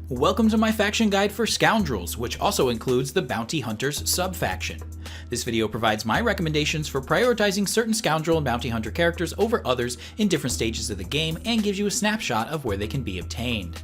Welcome to my faction guide for Scoundrels, which also includes the Bounty Hunters sub-faction. This video provides my recommendations for prioritizing certain Scoundrel and Bounty Hunter characters over others in different stages of the game and gives you a snapshot of where they can be obtained.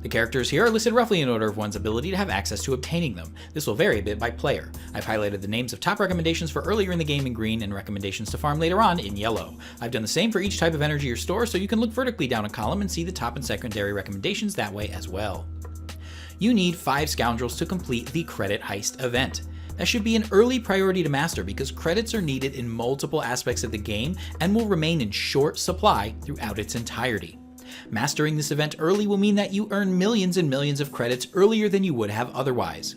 The characters here are listed roughly in order of one's ability to have access to obtaining them. This will vary a bit by player. I've highlighted the names of top recommendations for earlier in the game in green and recommendations to farm later on in yellow. I've done the same for each type of energy or store, so you can look vertically down a column and see the top and secondary recommendations that way as well. You need 5 Scoundrels to complete the Credit Heist event. That should be an early priority to master because credits are needed in multiple aspects of the game and will remain in short supply throughout its entirety. Mastering this event early will mean that you earn millions and millions of credits earlier than you would have otherwise.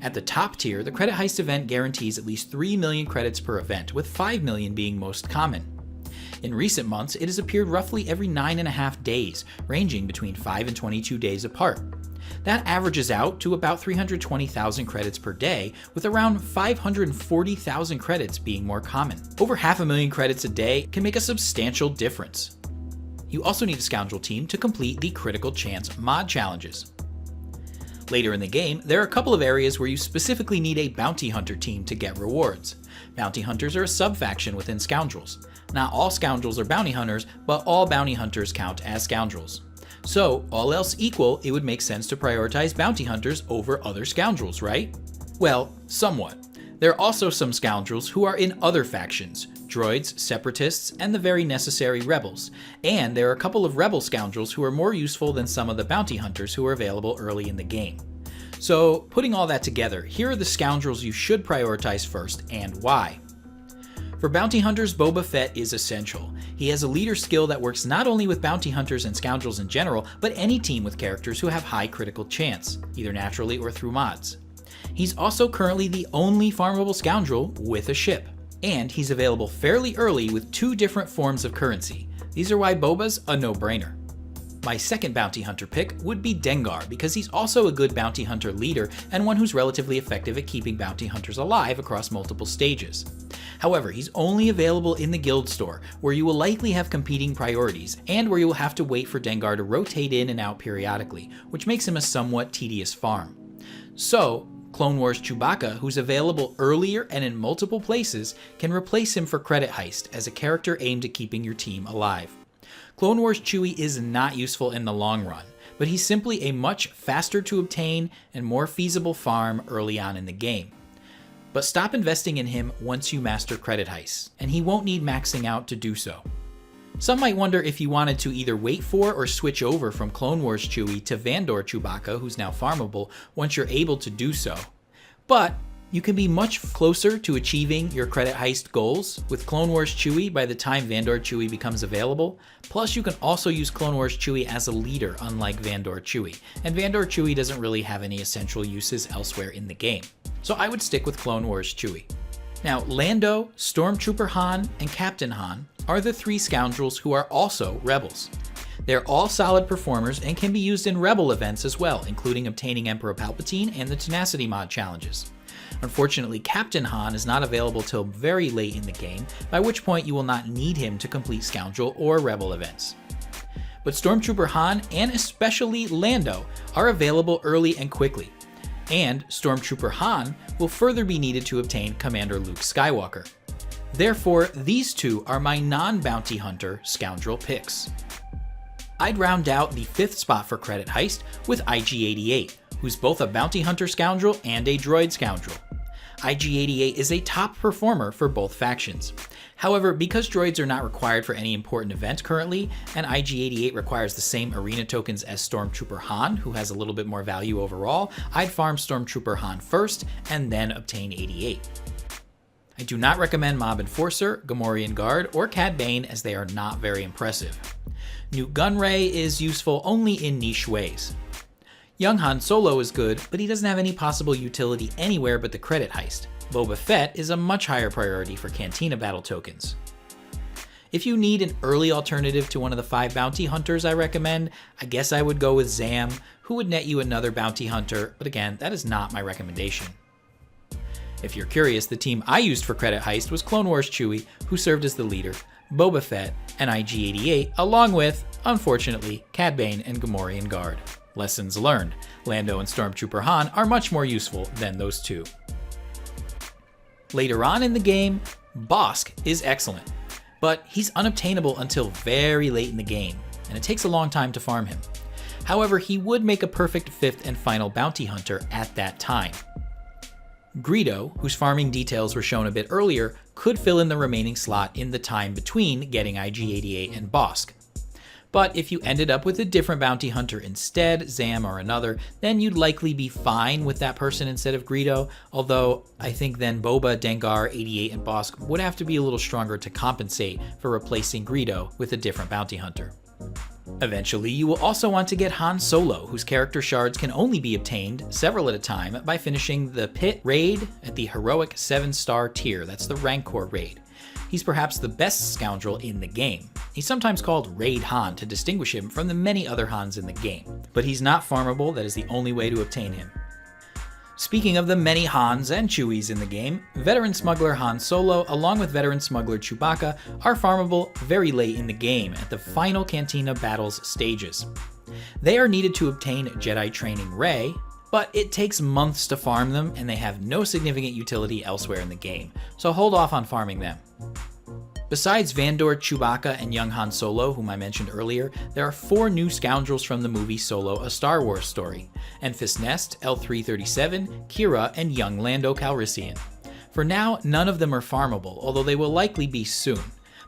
At the top tier, the Credit Heist event guarantees at least 3 million credits per event, with 5 million being most common. In recent months, it has appeared roughly every 9.5 days, ranging between 5 and 22 days apart. That averages out to about 320,000 credits per day, with around 540,000 credits being more common. Over 500,000 credits a day can make a substantial difference. You also need a Scoundrel team to complete the Critical Chance mod challenges. Later in the game, there are a couple of areas where you specifically need a Bounty Hunter team to get rewards. Bounty Hunters are a sub-faction within Scoundrels. Not all Scoundrels are Bounty Hunters, but all Bounty Hunters count as Scoundrels. So, all else equal, it would make sense to prioritize Bounty Hunters over other Scoundrels, right? Well, somewhat. There are also some Scoundrels who are in other factions, droids, separatists, and the very necessary rebels. And there are a couple of rebel Scoundrels who are more useful than some of the Bounty Hunters who are available early in the game. So, putting all that together, here are the Scoundrels you should prioritize first and why. For Bounty Hunters, Boba Fett is essential. He has a leader skill that works not only with Bounty Hunters and Scoundrels in general, but any team with characters who have high critical chance, either naturally or through mods. He's also currently the only farmable Scoundrel with a ship, and he's available fairly early with 2 different forms of currency. These are why Boba's a no-brainer. My second Bounty Hunter pick would be Dengar, because he's also a good Bounty Hunter leader and one who's relatively effective at keeping Bounty Hunters alive across multiple stages. However, he's only available in the guild store, where you will likely have competing priorities, and where you will have to wait for Dengar to rotate in and out periodically, which makes him a somewhat tedious farm. So, Clone Wars Chewbacca, who's available earlier and in multiple places, can replace him for Credit Heist as a character aimed at keeping your team alive. Clone Wars Chewie is not useful in the long run, but he's simply a much faster to obtain and more feasible farm early on in the game. But stop investing in him once you master Credit Heist, and he won't need maxing out to do so. Some might wonder if you wanted to either wait for or switch over from Clone Wars Chewie to Vandor Chewbacca, who's now farmable, once you're able to do so. But you can be much closer to achieving your Credit Heist goals with Clone Wars Chewie by the time Vandor Chewie becomes available. Plus, you can also use Clone Wars Chewie as a leader, unlike Vandor Chewie, and Vandor Chewie doesn't really have any essential uses elsewhere in the game. So I would stick with Clone Wars Chewie. Now, Lando, Stormtrooper Han, and Captain Han are the 3 Scoundrels who are also rebels. They're all solid performers and can be used in rebel events as well, including obtaining Emperor Palpatine and the Tenacity mod challenges. Unfortunately, Captain Han is not available till very late in the game, by which point you will not need him to complete Scoundrel or rebel events. But Stormtrooper Han, and especially Lando, are available early and quickly. And Stormtrooper Han will further be needed to obtain Commander Luke Skywalker. Therefore, these 2 are my non-Bounty Hunter Scoundrel picks. I'd round out the 5th spot for Credit Heist with IG-88, who's both a Bounty Hunter Scoundrel and a Droid Scoundrel. IG-88 is a top performer for both factions. However, because droids are not required for any important event currently, and IG-88 requires the same arena tokens as Stormtrooper Han, who has a little bit more value overall, I'd farm Stormtrooper Han first, and then obtain 88. I do not recommend Mob Enforcer, Gamorrean Guard, or Cad Bane, as they are not very impressive. Nute Gunray is useful only in niche ways. Young Han Solo is good, but he doesn't have any possible utility anywhere but the Credit Heist. Boba Fett is a much higher priority for Cantina Battle tokens. If you need an early alternative to one of the 5 Bounty Hunters I recommend, I guess I would go with Zam, who would net you another Bounty Hunter, but again, that is not my recommendation. If you're curious, the team I used for Credit Heist was Clone Wars Chewie, who served as the leader, Boba Fett, and IG-88, along with unfortunately, Cad Bane and Gamorrean Guard. Lessons learned. Lando and Stormtrooper Han are much more useful than those two. Later on in the game, Bossk is excellent, but he's unobtainable until very late in the game, and it takes a long time to farm him. However, he would make a perfect 5th and final bounty hunter at that time. Greedo, whose farming details were shown a bit earlier, could fill in the remaining slot in the time between getting IG-88 and Bossk. But if you ended up with a different bounty hunter instead, Zam or another, then you'd likely be fine with that person instead of Greedo, although I think then Boba, Dengar, 88, and Bossk would have to be a little stronger to compensate for replacing Greedo with a different bounty hunter. Eventually, you will also want to get Han Solo, whose character shards can only be obtained, several at a time, by finishing the Pit Raid at the heroic 7-star tier. That's the Rancor Raid. He's perhaps the best Scoundrel in the game. He's sometimes called Raid Han to distinguish him from the many other Hans in the game, but he's not farmable. That is the only way to obtain him. Speaking of the many Hans and Chewies in the game, veteran smuggler Han Solo along with veteran smuggler Chewbacca are farmable very late in the game at the final Cantina Battles stages. They are needed to obtain Jedi Training Rey, but it takes months to farm them and they have no significant utility elsewhere in the game, so hold off on farming them. Besides Vandor, Chewbacca, and young Han Solo, whom I mentioned earlier, there are 4 new Scoundrels from the movie Solo: A Star Wars Story: Enfys Nest, L337, Kira, and young Lando Calrissian. For now, none of them are farmable, although they will likely be soon,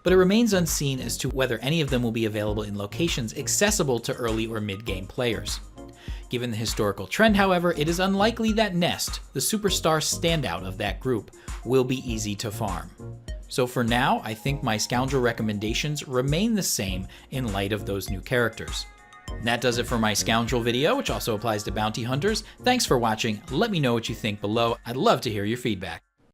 but it remains unseen as to whether any of them will be available in locations accessible to early or mid-game players. Given the historical trend, however, it is unlikely that Nest, the superstar standout of that group, will be easy to farm. So for now, I think my Scoundrel recommendations remain the same in light of those new characters. And that does it for my Scoundrel video, which also applies to bounty hunters. Thanks for watching. Let me know what you think below. I'd love to hear your feedback.